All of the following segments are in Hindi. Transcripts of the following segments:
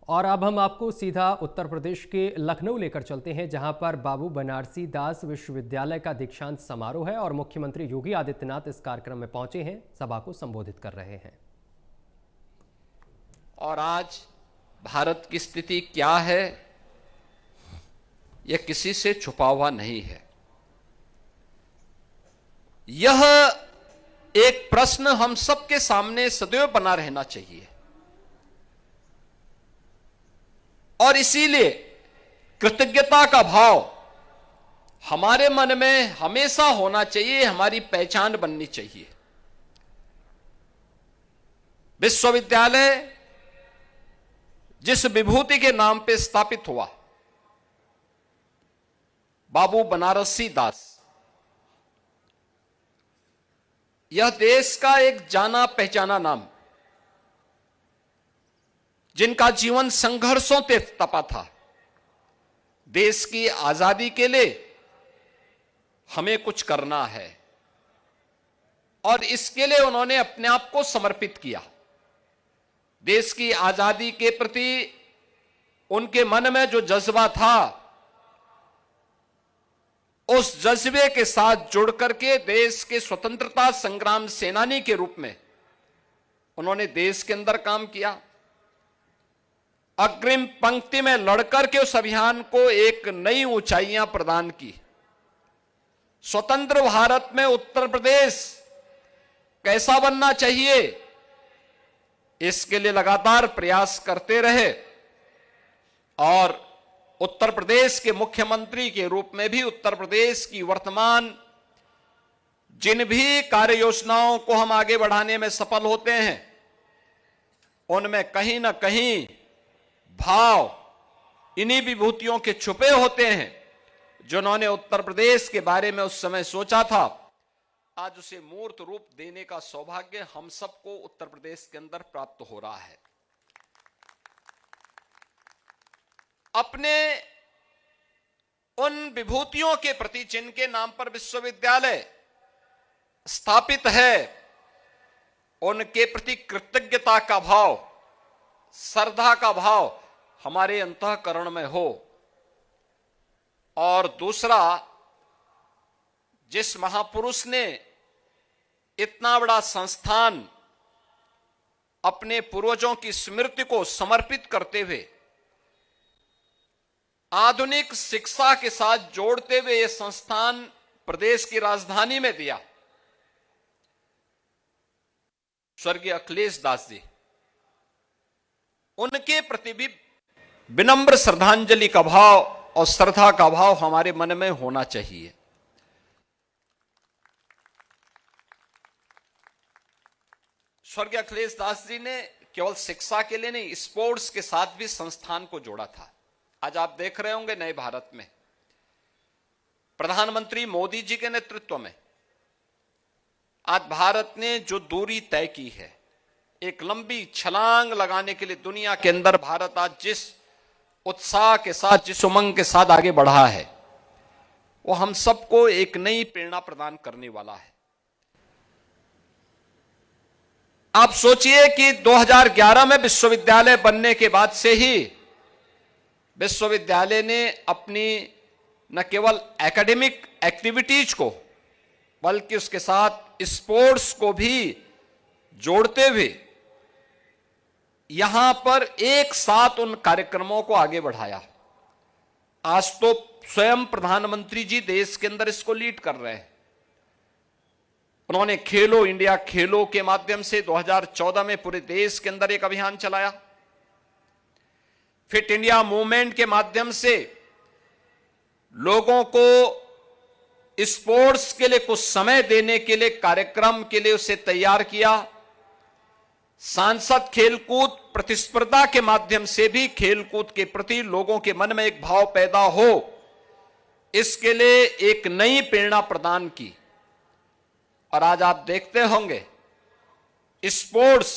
और अब हम आपको सीधा उत्तर प्रदेश के लखनऊ लेकर चलते हैं, जहां पर बाबू बनारसी दास विश्वविद्यालय का दीक्षांत समारोह है और मुख्यमंत्री योगी आदित्यनाथ इस कार्यक्रम में पहुंचे हैं, सभा को संबोधित कर रहे हैं। और आज भारत की स्थिति क्या है, यह किसी से छुपा हुआ नहीं है। यह एक प्रश्न हम सबके सामने सदैव बना रहना चाहिए और इसीलिए कृतज्ञता का भाव हमारे मन में हमेशा होना चाहिए, हमारी पहचान बननी चाहिए। विश्वविद्यालय जिस विभूति के नाम पे स्थापित हुआ, बाबू बनारसी दास, यह देश का एक जाना पहचाना नाम, जिनका जीवन संघर्षों से तपा था। देश की आजादी के लिए हमें कुछ करना है और इसके लिए उन्होंने अपने आप को समर्पित किया। देश की आजादी के प्रति उनके मन में जो जज्बा था, उस जज्बे के साथ जुड़ करके देश के स्वतंत्रता संग्राम सेनानी के रूप में उन्होंने देश के अंदर काम किया। अग्रिम पंक्ति में लड़कर के उस अभियान को एक नई ऊंचाइयां प्रदान की। स्वतंत्र भारत में उत्तर प्रदेश कैसा बनना चाहिए, इसके लिए लगातार प्रयास करते रहे और उत्तर प्रदेश के मुख्यमंत्री के रूप में भी उत्तर प्रदेश की वर्तमान जिन भी कार्य योजनाओं को हम आगे बढ़ाने में सफल होते हैं, उनमें कहीं ना कहीं भाव इन्हीं विभूतियों के छुपे होते हैं, जिन्होंने उत्तर प्रदेश के बारे में उस समय सोचा था। आज उसे मूर्त रूप देने का सौभाग्य हम सबको उत्तर प्रदेश के अंदर प्राप्त हो रहा है। अपने उन विभूतियों के प्रति जिनके नाम पर विश्वविद्यालय स्थापित है, उनके प्रति कृतज्ञता का भाव, श्रद्धा का भाव हमारे अंतःकरण में हो। और दूसरा, जिस महापुरुष ने इतना बड़ा संस्थान अपने पूर्वजों की स्मृति को समर्पित करते हुए आधुनिक शिक्षा के साथ जोड़ते हुए यह संस्थान प्रदेश की राजधानी में दिया, स्वर्गीय अखिलेश दास जी, उनके प्रति भी विनम्र श्रद्धांजलि का भाव और श्रद्धा का भाव हमारे मन में होना चाहिए। स्वर्गीय अखिलेश दास जी ने केवल शिक्षा के लिए नहीं, स्पोर्ट्स के साथ भी संस्थान को जोड़ा था। आज आप देख रहे होंगे नए भारत में प्रधानमंत्री मोदी जी के नेतृत्व में आज भारत ने जो दूरी तय की है, एक लंबी छलांग लगाने के लिए दुनिया के अंदर भारत आज जिस उत्साह के साथ, जिस उमंग के साथ आगे बढ़ा है, वो हम सबको एक नई प्रेरणा प्रदान करने वाला है। आप सोचिए कि 2011 में विश्वविद्यालय बनने के बाद से ही विश्वविद्यालय ने अपनी न केवल एकेडमिक एक्टिविटीज को बल्कि उसके साथ स्पोर्ट्स को भी जोड़ते हुए यहां पर एक साथ उन कार्यक्रमों को आगे बढ़ाया। आज तो स्वयं प्रधानमंत्री जी देश के अंदर इसको लीड कर रहे हैं। उन्होंने खेलो इंडिया खेलो के माध्यम से 2014 में पूरे देश के अंदर एक अभियान चलाया। फिट इंडिया मूवमेंट के माध्यम से लोगों को स्पोर्ट्स के लिए कुछ समय देने के लिए, कार्यक्रम के लिए उसे तैयार किया। सांसद खेलकूद प्रतिस्पर्धा के माध्यम से भी खेलकूद के प्रति लोगों के मन में एक भाव पैदा हो, इसके लिए एक नई प्रेरणा प्रदान की। और आज आप देखते होंगे स्पोर्ट्स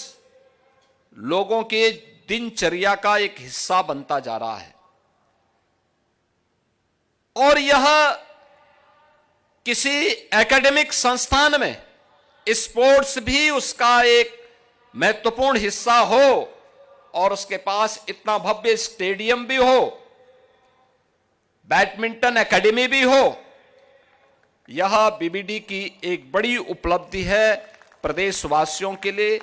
लोगों के दिनचर्या का एक हिस्सा बनता जा रहा है और यह किसी एकेडमिक संस्थान में स्पोर्ट्स भी उसका एक महत्वपूर्ण हिस्सा हो और उसके पास इतना भव्य स्टेडियम भी हो, बैडमिंटन एकेडमी भी हो, यह बीबीडी की एक बड़ी उपलब्धि है प्रदेशवासियों के लिए,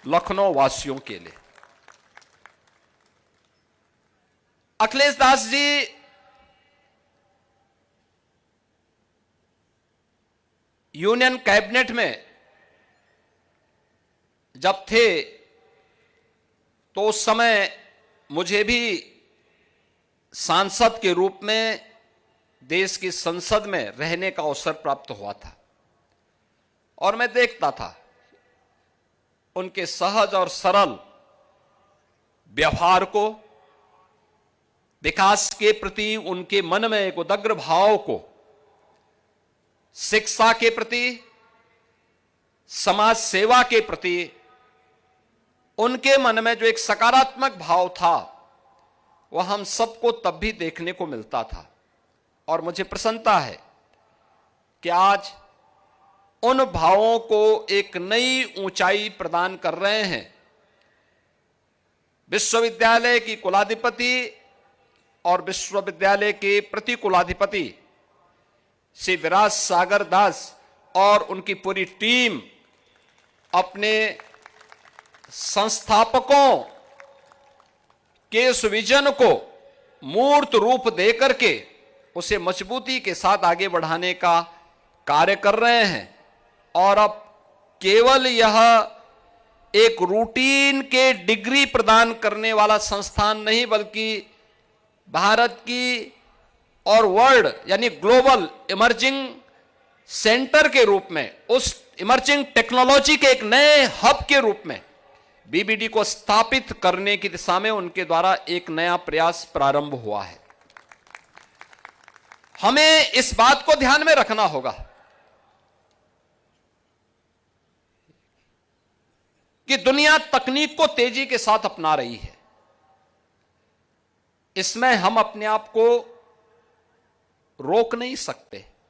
लखनऊ वासियों के लिए। अखिलेश दास जी यूनियन कैबिनेट में जब थे तो उस समय मुझे भी सांसद के रूप में देश की संसद में रहने का अवसर प्राप्त हुआ था और मैं देखता था उनके सहज और सरल व्यवहार को, विकास के प्रति उनके मन में एक उदग्र भाव को, शिक्षा के प्रति, समाज सेवा के प्रति उनके मन में जो एक सकारात्मक भाव था वह हम सबको तब भी देखने को मिलता था। और मुझे प्रसन्नता है कि आज उन भावों को एक नई ऊंचाई प्रदान कर रहे हैं विश्वविद्यालय की कुलाधिपति और विश्वविद्यालय के प्रति कुलाधिपति श्री विराज सागर दास और उनकी पूरी टीम अपने संस्थापकों के इस विजन को मूर्त रूप देकर के उसे मजबूती के साथ आगे बढ़ाने का कार्य कर रहे हैं। और अब केवल यह एक रूटीन के डिग्री प्रदान करने वाला संस्थान नहीं, बल्कि भारत की और वर्ल्ड यानी ग्लोबल इमर्जिंग सेंटर के रूप में, उस इमर्जिंग टेक्नोलॉजी के एक नए हब के रूप में बीबीडी को स्थापित करने की दिशा में उनके द्वारा एक नया प्रयास प्रारंभ हुआ है। हमें इस बात को ध्यान में रखना होगा कि दुनिया तकनीक को तेजी के साथ अपना रही है। इसमें हम अपने आप को रोक नहीं सकते।